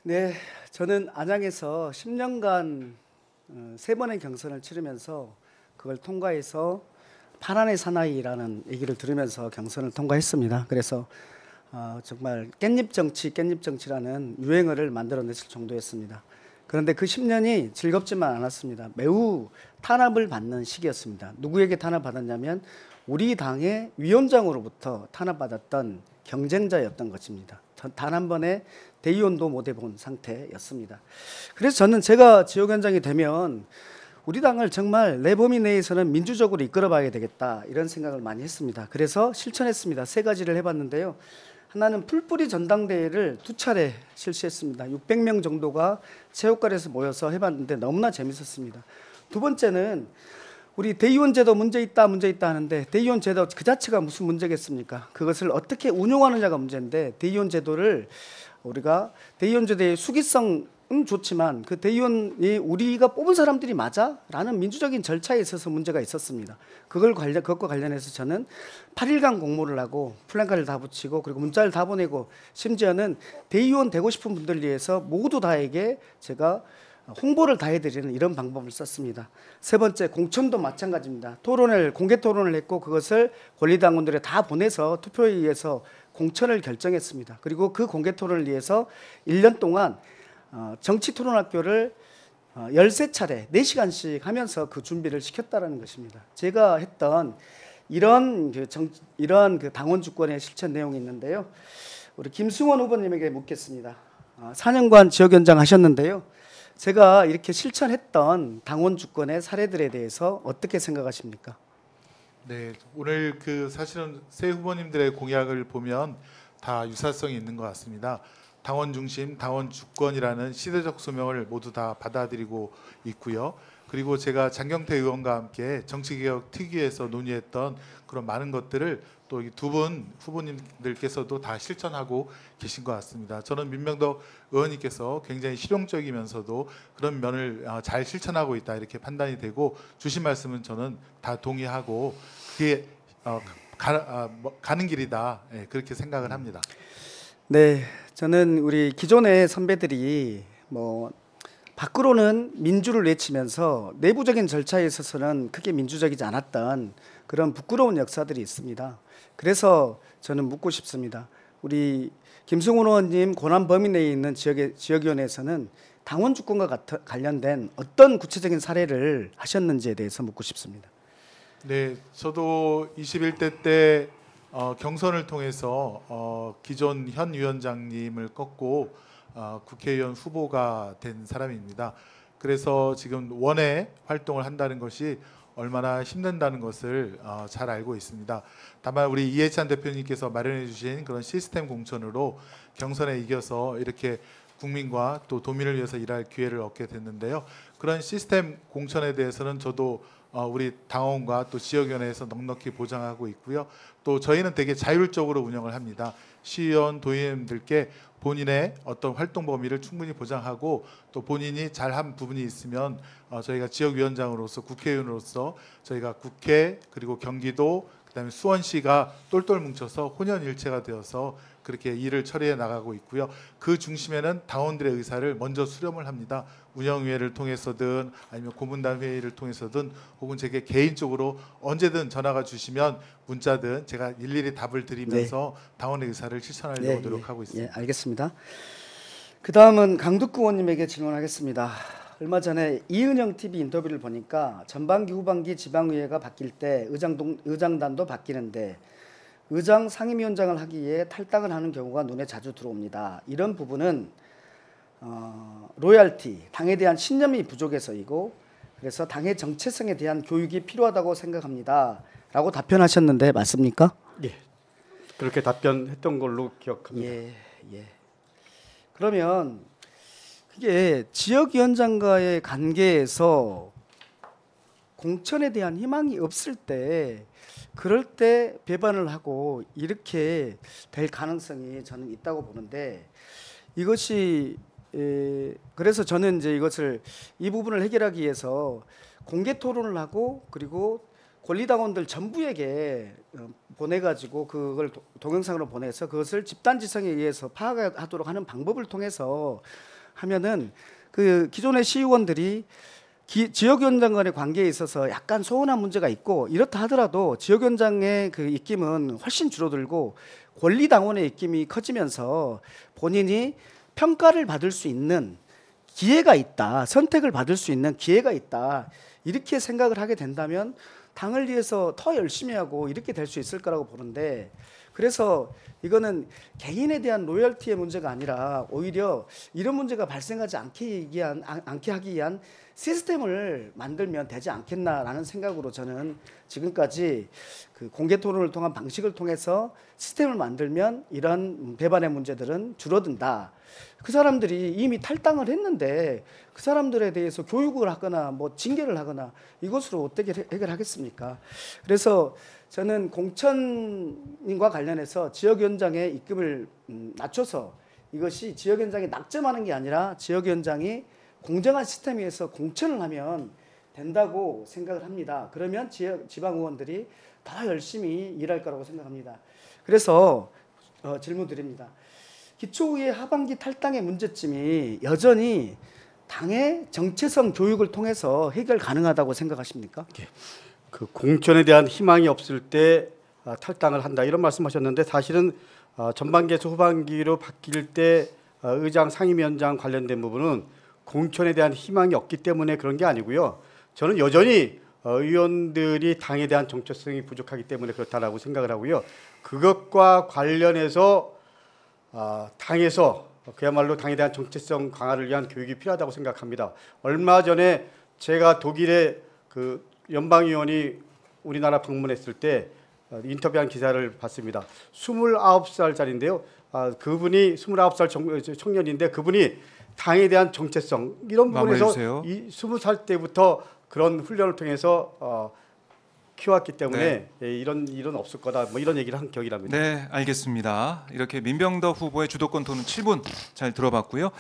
네, 저는 안양에서 10년간 3번의 경선을 치르면서 그걸 통과해서 파란의 사나이라는 얘기를 들으면서 경선을 통과했습니다. 그래서 정말 깻잎 정치라는 유행어를 만들어냈을 정도였습니다. 그런데 그 10년이 즐겁지만 않았습니다. 매우 탄압을 받는 시기였습니다. 누구에게 탄압받았냐면 우리 당의 위원장으로부터 탄압받았던 경쟁자였던 것입니다. 단 한 번의 대의원도 못 해본 상태였습니다. 그래서 저는 제가 지역위원장이 되면 우리 당을 정말 내 범위 내에서는 민주적으로 이끌어봐야 되겠다 이런 생각을 많이 했습니다. 그래서 실천했습니다. 3가지를 해봤는데요. 하나는 풀뿌리 전당대회를 2차례 실시했습니다. 600명 정도가 체육관에서 모여서 해봤는데 너무나 재밌었습니다. 두 번째는 우리 대의원 제도 문제 있다 하는데 대의원 제도 그 자체가 무슨 문제겠습니까? 그것을 어떻게 운용하느냐가 문제인데 대의원 제도를 우리가 대의원 제도의 수기성은 좋지만 그 대의원이 우리가 뽑은 사람들이 맞아? 라는 민주적인 절차에 있어서 문제가 있었습니다. 그것과 관련해서 저는 8일간 공모를 하고 플랜카드를 다 붙이고 그리고 문자를 다 보내고 심지어는 대의원 되고 싶은 분들 위해서 모두 다에게 제가 홍보를 다 해드리는 이런 방법을 썼습니다. 3번째, 공천도 마찬가지입니다. 공개 토론을 했고 그것을 권리당원들에 다 보내서 투표에 의해서 공천을 결정했습니다. 그리고 그 공개 토론을 위해서 1년 동안 정치토론학교를 13차례 4시간씩 하면서 그 준비를 시켰다는 것입니다. 제가 했던 이런 그 당원 주권의 실천 내용이 있는데요. 우리 김승원 후보님에게 묻겠습니다. 4년간 지역위원장 하셨는데요. 제가 이렇게 실천했던 당원 주권의 사례들에 대해서 어떻게 생각하십니까? 네, 오늘 사실은 새 후보님들의 공약을 보면 다 유사성이 있는 것 같습니다. 당원 중심, 당원 주권이라는 시대적 소명을 모두 다 받아들이고 있고요. 그리고 제가 장경태 의원과 함께 정치개혁 특위에서 논의했던 그런 많은 것들을 또 두 분 후보님들께서도 다 실천하고 계신 것 같습니다. 저는 민명덕 의원님께서 굉장히 실용적이면서도 그런 면을 잘 실천하고 있다 이렇게 판단이 되고 주신 말씀은 저는 다 동의하고 그게 가는 길이다 그렇게 생각을 합니다. 네, 저는 우리 기존의 선배들이 밖으로는 민주를 외치면서 내부적인 절차에 있어서는 크게 민주적이지 않았던 그런 부끄러운 역사들이 있습니다. 그래서 저는 묻고 싶습니다. 우리 김승훈 의원님 권한 범위 내에 있는 지역위원회에서는 당원 주권과 관련된 어떤 구체적인 사례를 하셨는지에 대해서 묻고 싶습니다. 네, 저도 21대 때 경선을 통해서 기존 현 위원장님을 꺾고 국회의원 후보가 된 사람입니다. 그래서 지금 원외 활동을 한다는 것이 얼마나 힘든다는 것을 잘 알고 있습니다. 다만 우리 이해찬 대표님께서 마련해 주신 그런 시스템 공천으로 경선에 이겨서 이렇게 국민과 또 도민을 위해서 일할 기회를 얻게 됐는데요. 그런 시스템 공천에 대해서는 저도 우리 당원과 또 지역위원회에서 넉넉히 보장하고 있고요. 또 저희는 되게 자율적으로 운영을 합니다. 시의원, 도의원님들께 본인의 어떤 활동 범위를 충분히 보장하고 또 본인이 잘한 부분이 있으면 저희가 지역위원장으로서 국회의원으로서 저희가 국회 그리고 경기도 그다음에 수원시가 똘똘 뭉쳐서 혼연일체가 되어서 그렇게 일을 처리해 나가고 있고요. 그 중심에는 당원들의 의사를 먼저 수렴을 합니다. 운영위회를 통해서든 아니면 고문단 회의를 통해서든 혹은 제게 개인적으로 언제든 전화가 주시면 문자든 제가 일일이 답을 드리면서 당원의 의사를 실천하려고 노력하고 있습니다. 알겠습니다. 그 다음은 강덕구 의원님에게 질문하겠습니다. 얼마 전에 이은영 TV 인터뷰를 보니까 전반기 후반기 지방의회가 바뀔 때 의장단도 바뀌는데 의장 상임위원장을 하기 위해 탈당을 하는 경우가 눈에 자주 들어옵니다. 이런 부분은 로열티, 당에 대한 신념이 부족해서이고 그래서 당의 정체성에 대한 교육이 필요하다고 생각합니다. 라고 답변하셨는데 맞습니까? 예, 그렇게 답변했던 걸로 기억합니다. 예. 그러면 그게 지역위원장과의 관계에서 공천에 대한 희망이 없을 때 그럴 때 배반을 하고 이렇게 될 가능성이 저는 있다고 보는데 이것이 그래서 저는 이제 이 부분을 해결하기 위해서 공개 토론을 하고 그리고 권리당원들 전부에게 보내가지고 그걸 동영상으로 보내서 그것을 집단지성에 의해서 파악하도록 하는 방법을 통해서 하면은 그 기존의 시의원들이 지역위원장 간의 관계에 있어서 약간 소원한 문제가 있고 이렇다 하더라도 지역위원장의 그 입김은 훨씬 줄어들고 권리당원의 입김이 커지면서 본인이 평가를 받을 수 있는 기회가 있다, 선택을 받을 수 있는 기회가 있다, 이렇게 생각을 하게 된다면 당을 위해서 더 열심히 하고 이렇게 될 수 있을 거라고 보는데, 그래서 이거는 개인에 대한 로열티의 문제가 아니라 오히려 이런 문제가 발생하지 않게 하기 위한 시스템을 만들면 되지 않겠나라는 생각으로 저는 지금까지 그 공개 토론을 통한 방식을 통해서 시스템을 만들면 이런 배반의 문제들은 줄어든다. 그 사람들이 이미 탈당을 했는데 그 사람들에 대해서 교육을 하거나 뭐 징계를 하거나 이것으로 어떻게 해결하겠습니까? 그래서 저는 공천과 관련해서 지역위원장의 입김을 낮춰서 이것이 지역위원장이 낙점하는 게 아니라 지역위원장이 공정한 시스템에 의해서 공천을 하면 된다고 생각을 합니다. 그러면 지방의원들이 더 열심히 일할 거라고 생각합니다. 그래서 질문 드립니다. 기초의회 하반기 탈당의 문제점이 여전히 당의 정체성 교육을 통해서 해결 가능하다고 생각하십니까? 그 공천에 대한 희망이 없을 때 탈당을 한다 이런 말씀하셨는데 사실은 전반기에서 후반기로 바뀔 때 의장 상임위원장 관련된 부분은 공천에 대한 희망이 없기 때문에 그런 게 아니고요. 저는 여전히 의원들이 당에 대한 정체성이 부족하기 때문에 그렇다라고 생각을 하고요. 그것과 관련해서 당에서 그야말로 당에 대한 정체성 강화를 위한 교육이 필요하다고 생각합니다. 얼마 전에 제가 독일의 그 연방의원이 우리나라 방문했을 때 인터뷰한 기사를 봤습니다. 29살짜리인데요. 그분이 29살 청년인데 그분이 당에 대한 정체성 이런 부분에서 이 20살 때부터 그런 훈련을 통해서 키웠기 때문에 이런 일은 없을 거다. 뭐 이런 얘기를 한 기억이 납니다. 네, 알겠습니다. 이렇게 민병덕 후보의 주도권 토론 7분 잘 들어봤고요.